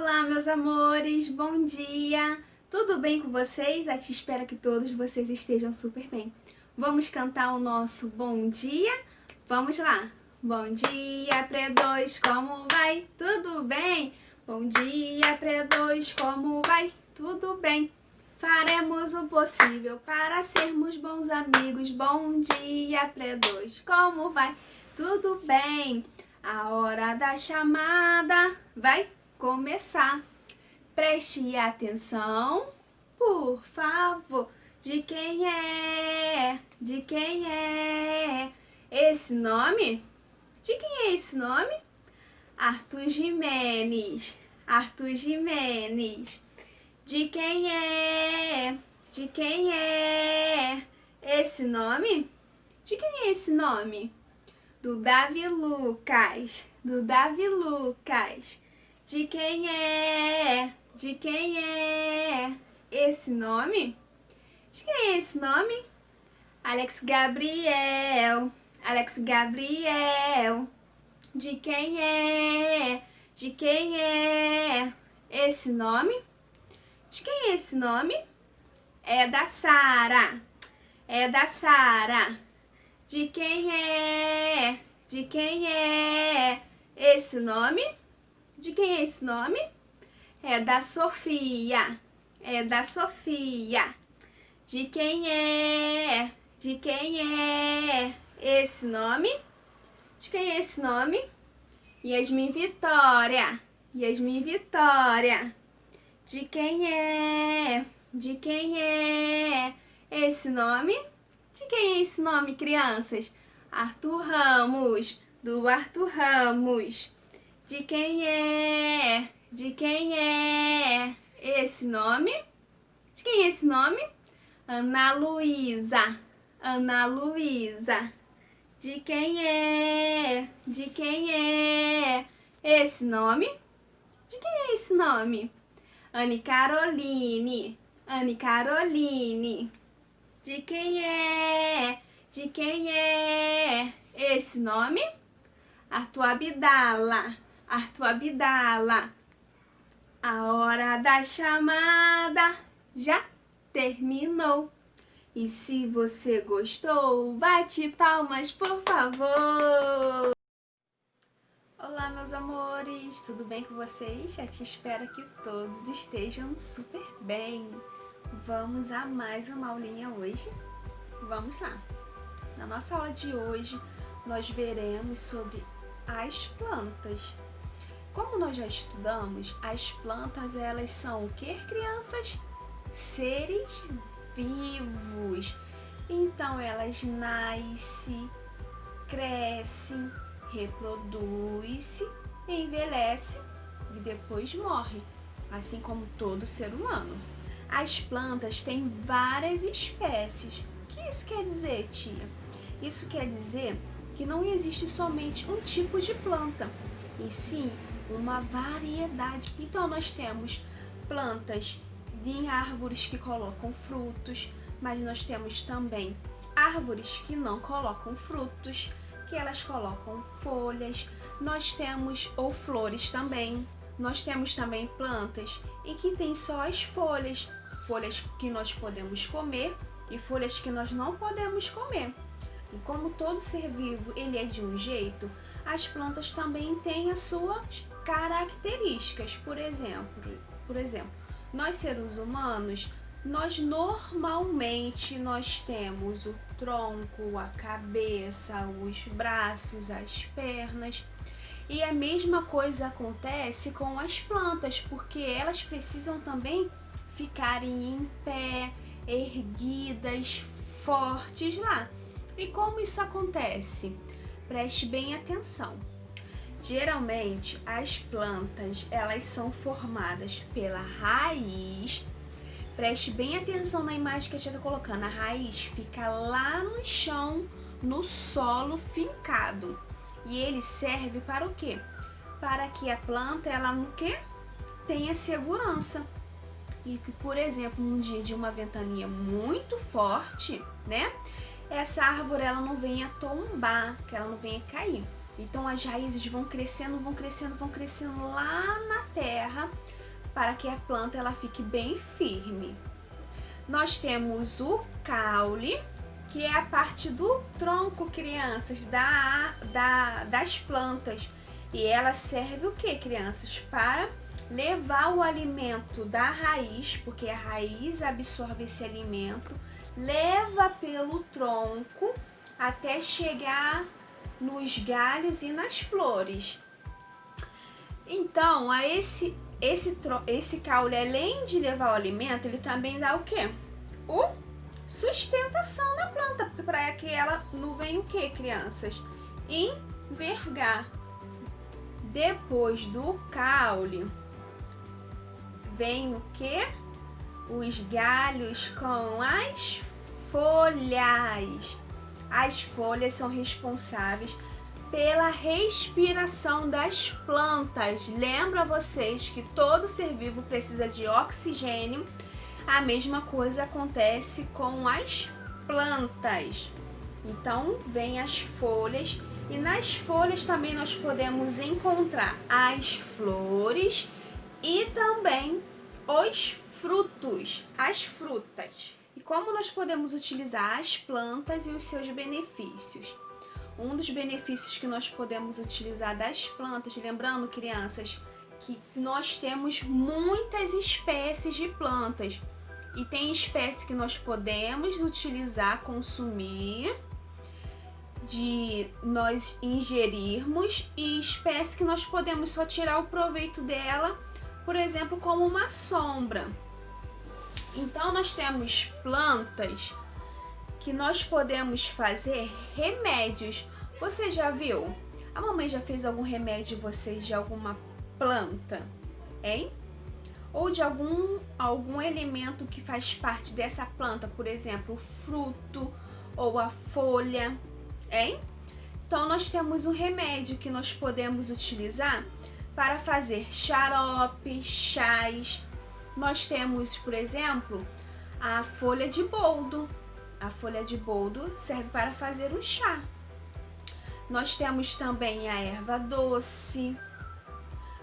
Olá, meus amores, bom dia! Tudo bem com vocês? A tia espera que todos vocês estejam super bem. Vamos cantar o nosso bom dia? Vamos lá! Bom dia, Pré-2, como vai? Tudo bem? Bom dia, Pré-2, como vai? Tudo bem? Faremos o possível para sermos bons amigos. Bom dia, Pré-2, como vai? Tudo bem? A hora da chamada vai começar. Preste atenção, por favor. De quem é? De quem é esse nome? De quem é esse nome? Arthur Gimenez. Arthur Gimenez. De quem é? De quem é esse nome? De quem é esse nome? Do Davi Lucas. Do Davi Lucas. De quem é? De quem é esse nome? De quem é esse nome? Alex Gabriel. Alex Gabriel. De quem é? De quem é esse nome? De quem é esse nome? É da Sara. É da Sara. De quem é? De quem é esse nome? De quem é esse nome? É da Sofia. É da Sofia. De quem é? De quem é esse nome? De quem é esse nome? Yasmin Vitória. Yasmin Vitória. De quem é? De quem é esse nome? De quem é esse nome, crianças? Arthur Ramos. Do Arthur Ramos. De quem é? De quem é esse nome? De quem é esse nome? Ana Luísa. Ana Luísa. De quem é? De quem é esse nome? De quem é esse nome? Anne Caroline. Anne Caroline. De quem é? De quem é esse nome? Arthur Abdala. Arthur Abdala. A hora da chamada já terminou. E se você gostou, bate palmas, por favor! Olá, meus amores! Tudo bem com vocês? Já te espero que todos estejam super bem. Vamos a mais uma aulinha hoje? Vamos lá! Na nossa aula de hoje, nós veremos sobre as plantas. Como nós já estudamos, as plantas, elas são o que, crianças? Seres vivos. Então, elas nascem, crescem, reproduzem, envelhecem e depois morrem, assim como todo ser humano. As plantas têm várias espécies. O que isso quer dizer, tia? Isso quer dizer que não existe somente um tipo de planta, e sim uma variedade. Então nós temos plantas em árvores que colocam frutos, mas nós temos também árvores que não colocam frutos, que elas colocam folhas. Nós temos, ou flores também. Nós temos também plantas em que tem só as folhas, folhas que nós podemos comer e folhas que nós não podemos comer. E como todo ser vivo ele é de um jeito, as plantas também têm as suas características. Por exemplo, nós seres humanos, nós normalmente temos o tronco, a cabeça, os braços, as pernas. E a mesma coisa acontece com as plantas, porque elas precisam também ficarem em pé, erguidas, fortes lá. E como isso acontece? Preste bem atenção. Geralmente, as plantas, elas são formadas pela raiz. Preste bem atenção na imagem que a gente está colocando. A raiz fica lá no chão, no solo fincado. E ele serve para o quê? Para que a planta, ela no quê? Tenha segurança. E que, por exemplo, num dia de uma ventania muito forte, né? Essa árvore, ela não venha tombar, que ela não venha cair. Então as raízes vão crescendo lá na terra para que a planta ela fique bem firme. Nós temos o caule, que é a parte do tronco, crianças, das plantas. E ela serve o que, crianças? Para levar o alimento da raiz, porque a raiz absorve esse alimento, leva pelo tronco até chegar nos galhos e nas flores. Então, esse caule, além de levar o alimento, ele também dá o quê? Sustentação na planta, para que ela não venha o quê, crianças? Envergar. Depois do caule, vem o quê? Os galhos com as folhas. As folhas são responsáveis pela respiração das plantas. Lembra vocês que todo ser vivo precisa de oxigênio. A mesma coisa acontece com as plantas. Então, vem as folhas e nas folhas também nós podemos encontrar as flores e também os frutos, as frutas. E como nós podemos utilizar as plantas e os seus benefícios? Um dos benefícios que nós podemos utilizar das plantas, lembrando, crianças, que nós temos muitas espécies de plantas. E tem espécies que nós podemos utilizar, consumir, de nós ingerirmos, e espécies que nós podemos só tirar o proveito dela, por exemplo, como uma sombra. Então nós temos plantas que nós podemos fazer remédios. Você já viu? A mamãe já fez algum remédio de vocês de alguma planta, hein? Ou de algum elemento que faz parte dessa planta, por exemplo, o fruto ou a folha, hein? Então nós temos um remédio que nós podemos utilizar para fazer xarope, chás. Nós temos, por exemplo, a folha de boldo. A folha de boldo serve para fazer um chá. Nós temos também a erva doce.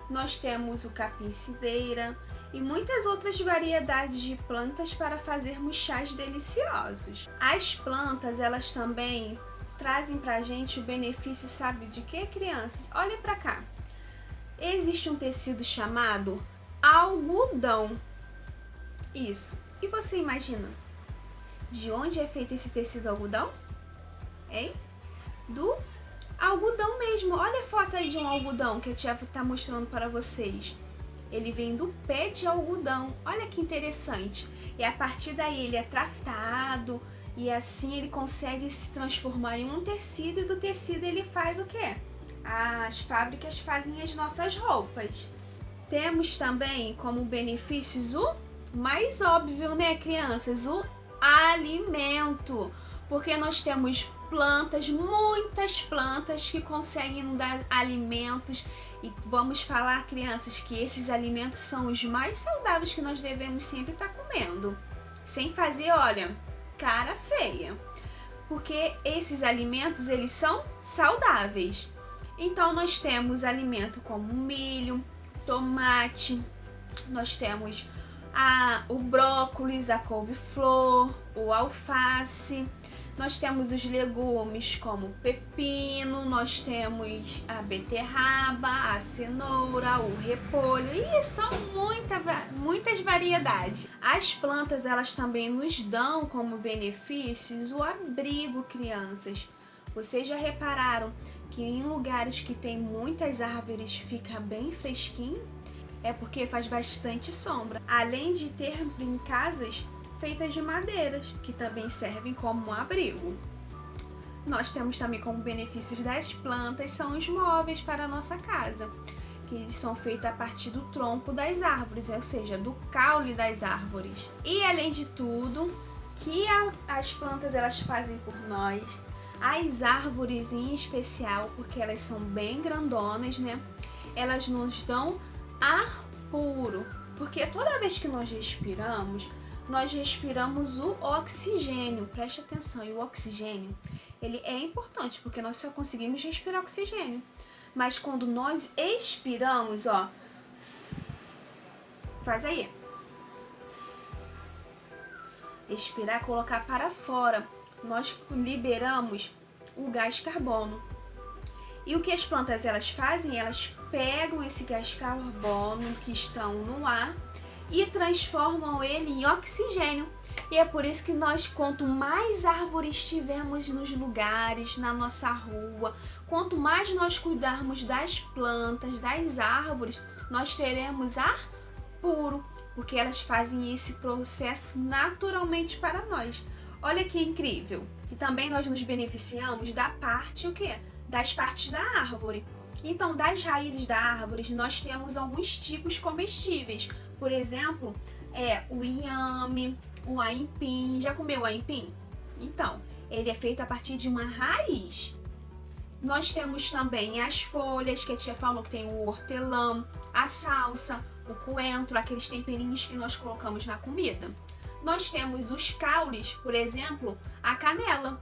Nós temos o capim-cideira e muitas outras variedades de plantas para fazermos chás deliciosos. As plantas, elas também trazem pra gente o benefício, sabe de quê, crianças? Olhem pra cá. Existe um tecido chamado algodão. Isso. E você imagina de onde é feito esse tecido algodão? Hein? Do algodão mesmo. Olha a foto aí de um algodão que a tia tá mostrando para vocês. Ele vem do pé de algodão. Olha que interessante. E a partir daí ele é tratado e assim ele consegue se transformar em um tecido, e do tecido ele faz o quê? As fábricas fazem as nossas roupas. Temos também como benefícios o mais óbvio, né, crianças? O alimento. Porque nós temos plantas, muitas plantas que conseguem nos dar alimentos. E vamos falar, crianças, que esses alimentos são os mais saudáveis que nós devemos sempre estar comendo. Sem fazer, olha, cara feia. Porque esses alimentos, eles são saudáveis. Então nós temos alimento como milho, tomate, nós temos o brócolis, a couve-flor, o alface. Nós temos os legumes como o pepino, nós temos a beterraba, a cenoura, o repolho, e são muitas variedades. As plantas, elas também nos dão como benefícios o abrigo, crianças. Vocês já repararam que em lugares que tem muitas árvores fica bem fresquinho? É porque faz bastante sombra. Além de ter em casas feitas de madeiras, que também servem como um abrigo. Nós temos também como benefícios das plantas são os móveis para a nossa casa, que são feitos a partir do tronco das árvores, ou seja, do caule das árvores. E além de tudo, que as plantas elas fazem por nós, as árvores em especial, porque elas são bem grandonas, né? Elas nos dão ar puro, porque toda vez que nós respiramos o oxigênio. Preste atenção, e o oxigênio, ele é importante, porque nós só conseguimos respirar oxigênio. Mas quando nós expiramos, ó, faz aí. Expirar, colocar para fora. Nós liberamos o gás carbono. E o que as plantas elas fazem? Elas pegam esse gás carbono que estão no ar e transformam ele em oxigênio. E é por isso que nós, quanto mais árvores tivermos nos lugares, na nossa rua, quanto mais nós cuidarmos das plantas, das árvores, nós teremos ar puro, porque elas fazem esse processo naturalmente para nós. Olha que incrível! E também nós nos beneficiamos da parte, o quê? Das partes da árvore. Então, das raízes da árvore, nós temos alguns tipos comestíveis. Por exemplo, o inhame, o aipim. Já comeu o aipim? Então, ele é feito a partir de uma raiz. Nós temos também as folhas, que a tia falou que tem o hortelã, a salsa, o coentro, aqueles temperinhos que nós colocamos na comida. Nós temos os caules, por exemplo, a canela.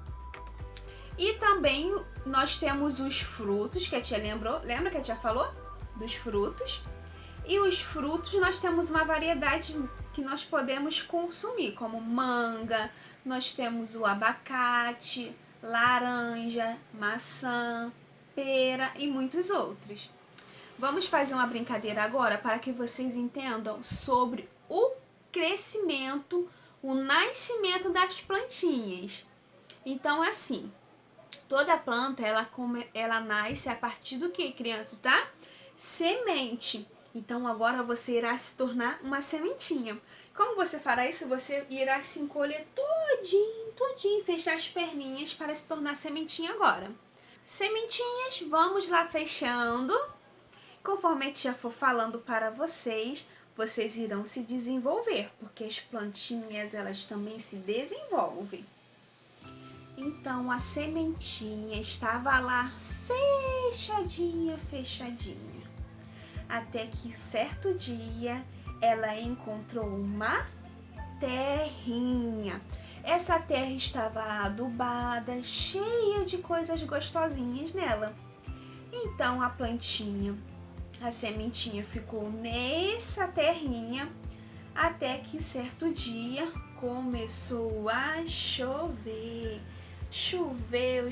E também nós temos os frutos, que a tia lembra que a tia falou? Dos frutos. E os frutos nós temos uma variedade que nós podemos consumir, como manga, nós temos o abacate, laranja, maçã, pera e muitos outros. Vamos fazer uma brincadeira agora para que vocês entendam sobre o crescimento, o nascimento das plantinhas. Então é assim, toda planta ela nasce a partir do que, criança, tá? Semente. Então agora você irá se tornar uma sementinha. Como você fará isso? Você irá se encolher todinho, fechar as perninhas para se tornar sementinha agora. Sementinhas, vamos lá fechando. Conforme a tia for falando para vocês, vocês irão se desenvolver, porque as plantinhas elas também se desenvolvem. Então a sementinha estava lá fechadinha. Até que certo dia ela encontrou uma terrinha. Essa terra estava adubada, cheia de coisas gostosinhas nela. Então a plantinha, a sementinha ficou nessa terrinha até que certo dia começou a chover. Choveu,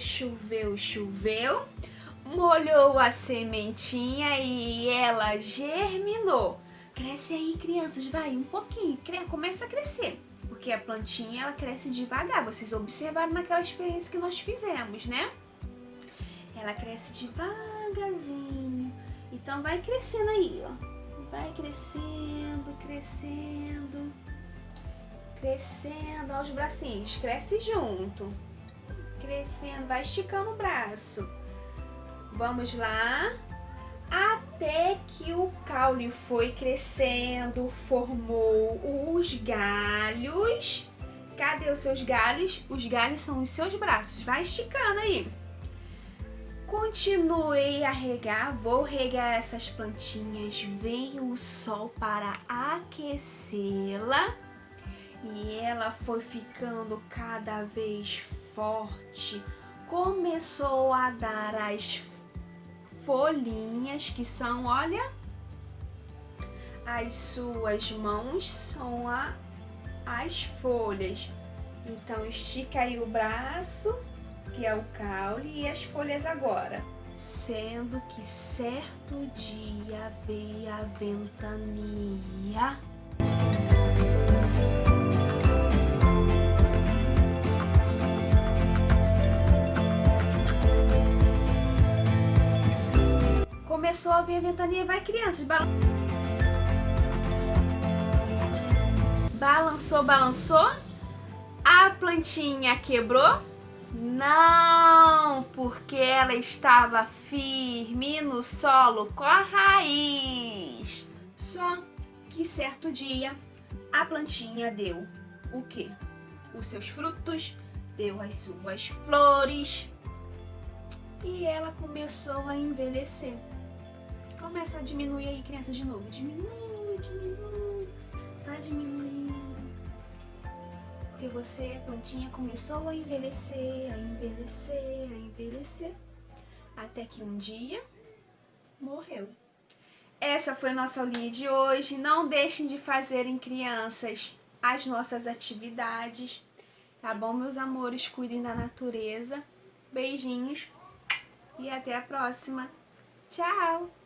molhou a sementinha e ela germinou. Cresce aí, crianças, vai um pouquinho, começa a crescer, porque a plantinha ela cresce devagar. Vocês observaram naquela experiência que nós fizemos, né? Ela cresce devagarzinho. Então vai crescendo aí, ó. Vai crescendo. Olha os bracinhos, cresce junto. Crescendo, vai esticando o braço. Vamos lá. Até que o caule foi crescendo, formou os galhos. Cadê os seus galhos? Os galhos são os seus braços. Vai esticando aí. Continuei a regar, vou regar essas plantinhas. Veio o sol para aquecê-la. E ela foi ficando cada vez forte. Começou a dar as folhinhas, que são, olha, as suas mãos são as folhas. Então estica aí o braço, que é o caule, e as folhas agora. Sendo que certo dia veio a ventania. Começou a vir a ventania, vai crianças, balançou, a plantinha quebrou? Não, porque ela estava firme no solo com a raiz. Só que certo dia a plantinha deu o quê? Os seus frutos, deu as suas flores e ela começou a envelhecer. Começa a diminuir aí, criança, de novo. Diminui. Tá diminuindo. porque você, a plantinha, começou a envelhecer, a envelhecer, a envelhecer, até que um dia morreu. Essa foi a nossa aulinha de hoje. Não deixem de fazerem, crianças, as nossas atividades. Tá bom, meus amores? Cuidem da natureza. Beijinhos e até a próxima. Tchau!